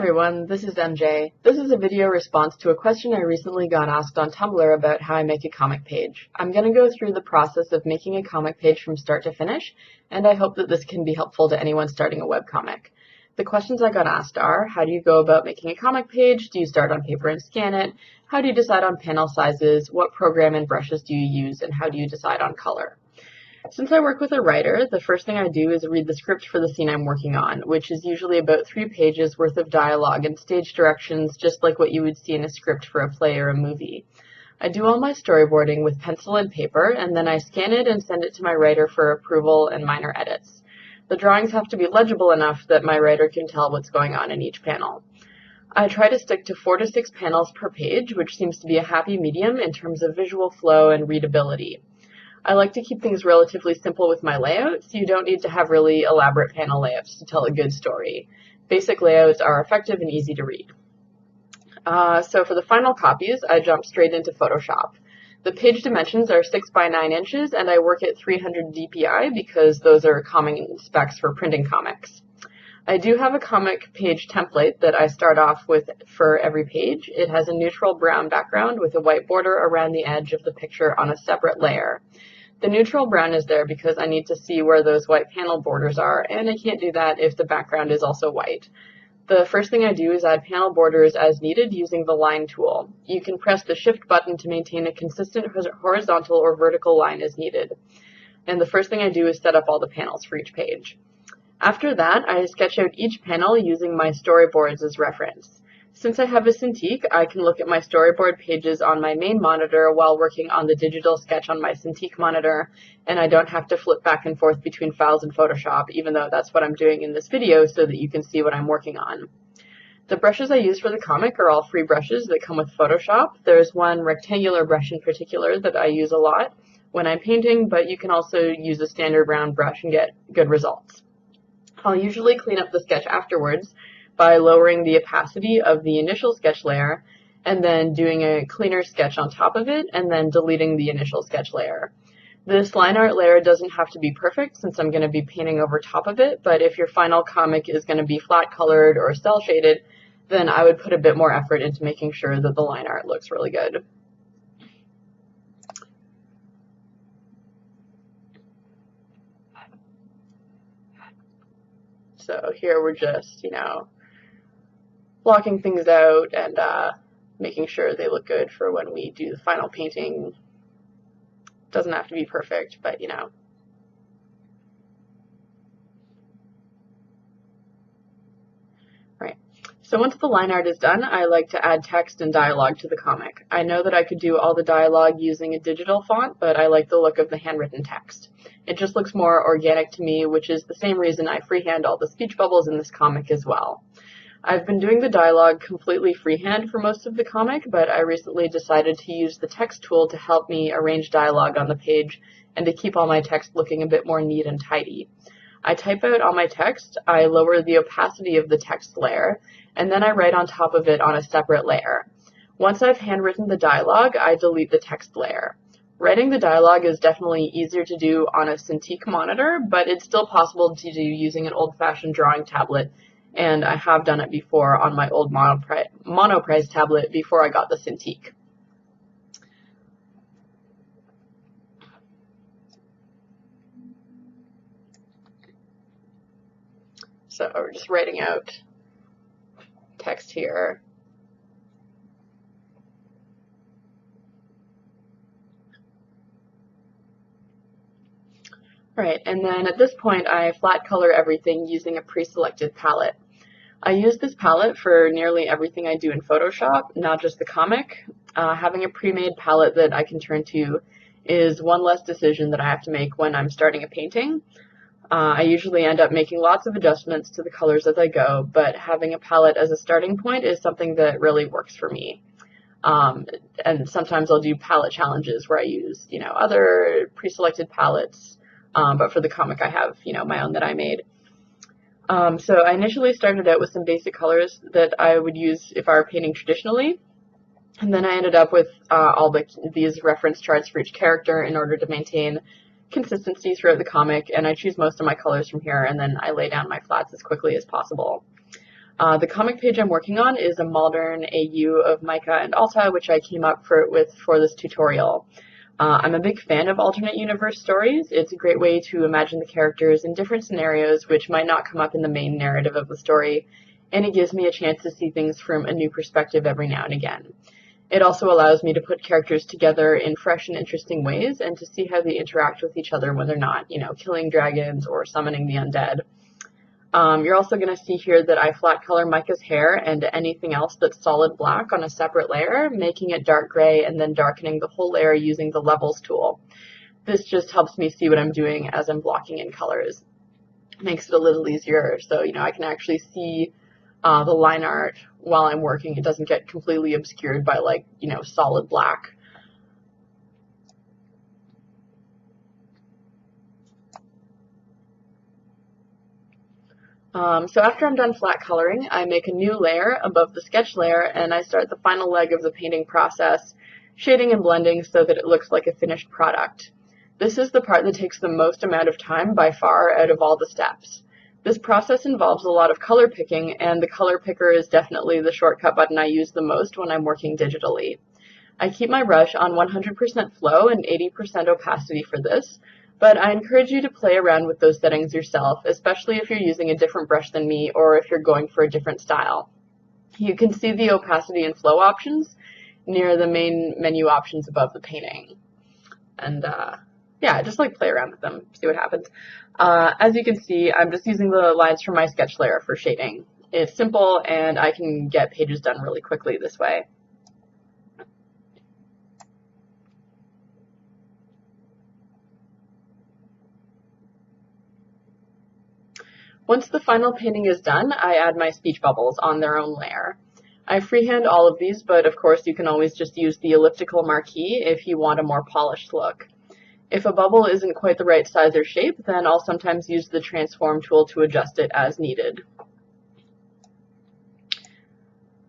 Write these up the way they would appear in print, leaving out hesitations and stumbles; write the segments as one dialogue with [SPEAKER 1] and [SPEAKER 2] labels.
[SPEAKER 1] everyone, this is MJ. This is a video response to a question I recently got asked on Tumblr about how I make a comic page. I'm going to go through the process of making a comic page from start to finish, and I hope that this can be helpful to anyone starting a webcomic. The questions I got asked are, how do you go about making a comic page? Do you start on paper and scan it? How do you decide on panel sizes? What program and brushes do you use? And how do you decide on color? Since I work with a writer, the first thing I do is read the script for the scene I'm working on, which is usually about 3 pages worth of dialogue and stage directions, just like what you would see in a script for a play or a movie. I do all my storyboarding with pencil and paper, and then I scan it and send it to my writer for approval and minor edits. The drawings have to be legible enough that my writer can tell what's going on in each panel. I try to stick to 4 to 6 panels per page, which seems to be a happy medium in terms of visual flow and readability. I like to keep things relatively simple with my layouts. You don't need to have really elaborate panel layouts to tell a good story. Basic layouts are effective and easy to read. So for the final copies, I jump straight into Photoshop. The page dimensions are 6 by 9 inches, and I work at 300 dpi because those are common specs for printing comics. I do have a comic page template that I start off with for every page. It has a neutral brown background with a white border around the edge of the picture on a separate layer. The neutral brown is there because I need to see where those white panel borders are, and I can't do that if the background is also white. The first thing I do is add panel borders as needed using the line tool. You can press the shift button to maintain a consistent horizontal or vertical line as needed. And the first thing I do is set up all the panels for each page. After that, I sketch out each panel using my storyboards as reference. Since I have a Cintiq, I can look at my storyboard pages on my main monitor while working on the digital sketch on my Cintiq monitor, and I don't have to flip back and forth between files in Photoshop, even though that's what I'm doing in this video so that you can see what I'm working on. The brushes I use for the comic are all free brushes that come with Photoshop. There's one rectangular brush in particular that I use a lot when I'm painting, but you can also use a standard round brush and get good results. I'll usually clean up the sketch afterwards by lowering the opacity of the initial sketch layer and then doing a cleaner sketch on top of it and then deleting the initial sketch layer. This line art layer doesn't have to be perfect since I'm going to be painting over top of it, but if your final comic is going to be flat colored or cel shaded, then I would put a bit more effort into making sure that the line art looks really good. So here we're just, blocking things out and making sure they look good for when we do the final painting. Doesn't have to be perfect, but Right. So once the line art is done, I like to add text and dialogue to the comic. I know that I could do all the dialogue using a digital font, but I like the look of the handwritten text. It just looks more organic to me, which is the same reason I freehand all the speech bubbles in this comic as well. I've been doing the dialogue completely freehand for most of the comic, but I recently decided to use the text tool to help me arrange dialogue on the page and to keep all my text looking a bit more neat and tidy. I type out all my text, I lower the opacity of the text layer, and then I write on top of it on a separate layer. Once I've handwritten the dialogue, I delete the text layer. Writing the dialogue is definitely easier to do on a Cintiq monitor, but it's still possible to do using an old-fashioned drawing tablet, and I have done it before on my old Monoprice tablet before I got the Cintiq. So we're just writing out text here. Right, and then at this point I flat color everything using a pre-selected palette. I use this palette for nearly everything I do in Photoshop, not just the comic. Having a pre-made palette that I can turn to is one less decision that I have to make when I'm starting a painting. I usually end up making lots of adjustments to the colors as I go, but having a palette as a starting point is something that really works for me. And sometimes I'll do palette challenges where I use, other pre-selected palettes, but for the comic I have, my own that I made. So I initially started out with some basic colors that I would use if I were painting traditionally, and then I ended up with all these reference charts for each character in order to maintain consistency throughout the comic, and I choose most of my colors from here, and then I lay down my flats as quickly as possible. The comic page I'm working on is a modern AU of Mica and Alta, which I came up with for this tutorial. I'm a big fan of alternate universe stories. It's a great way to imagine the characters in different scenarios which might not come up in the main narrative of the story, and it gives me a chance to see things from a new perspective every now and again. It also allows me to put characters together in fresh and interesting ways and to see how they interact with each other when they're not, killing dragons or summoning the undead. You're also going to see here that I flat color Mica's hair and anything else that's solid black on a separate layer, making it dark gray and then darkening the whole layer using the levels tool. This just helps me see what I'm doing as I'm blocking in colors. It makes it a little easier, so I can actually see the line art while I'm working. It doesn't get completely obscured by solid black. So after I'm done flat coloring, I make a new layer above the sketch layer and I start the final leg of the painting process, shading and blending so that it looks like a finished product. This is the part that takes the most amount of time by far out of all the steps. This process involves a lot of color picking, and the color picker is definitely the shortcut button I use the most when I'm working digitally. I keep my brush on 100% flow and 80% opacity for this, but I encourage you to play around with those settings yourself, especially if you're using a different brush than me or if you're going for a different style. You can see the opacity and flow options near the main menu options above the painting. And yeah, just play around with them, see what happens. As you can see, I'm just using the lines from my sketch layer for shading. It's simple and I can get pages done really quickly this way. Once the final painting is done, I add my speech bubbles on their own layer. I freehand all of these, but of course you can always just use the elliptical marquee if you want a more polished look. If a bubble isn't quite the right size or shape, then I'll sometimes use the transform tool to adjust it as needed.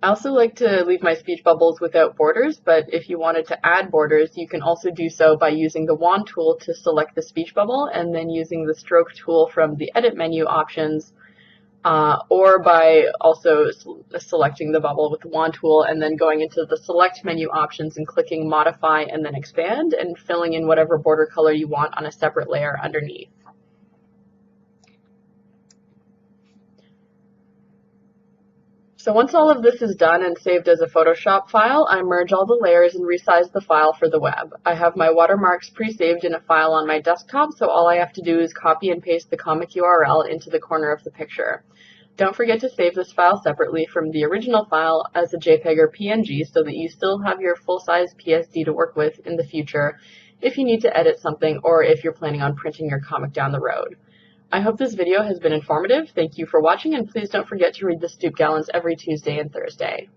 [SPEAKER 1] I also like to leave my speech bubbles without borders, but if you wanted to add borders, you can also do so by using the wand tool to select the speech bubble and then using the stroke tool from the edit menu options, or by also selecting the bubble with the wand tool and then going into the select menu options and clicking modify and then expand and filling in whatever border color you want on a separate layer underneath. So once all of this is done and saved as a Photoshop file, I merge all the layers and resize the file for the web. I have my watermarks pre-saved in a file on my desktop, so all I have to do is copy and paste the comic URL into the corner of the picture. Don't forget to save this file separately from the original file as a JPEG or PNG so that you still have your full-size PSD to work with in the future if you need to edit something or if you're planning on printing your comic down the road. I hope this video has been informative. Thank you for watching, and please don't forget to read the Stoop-Gallants every Tuesday and Thursday.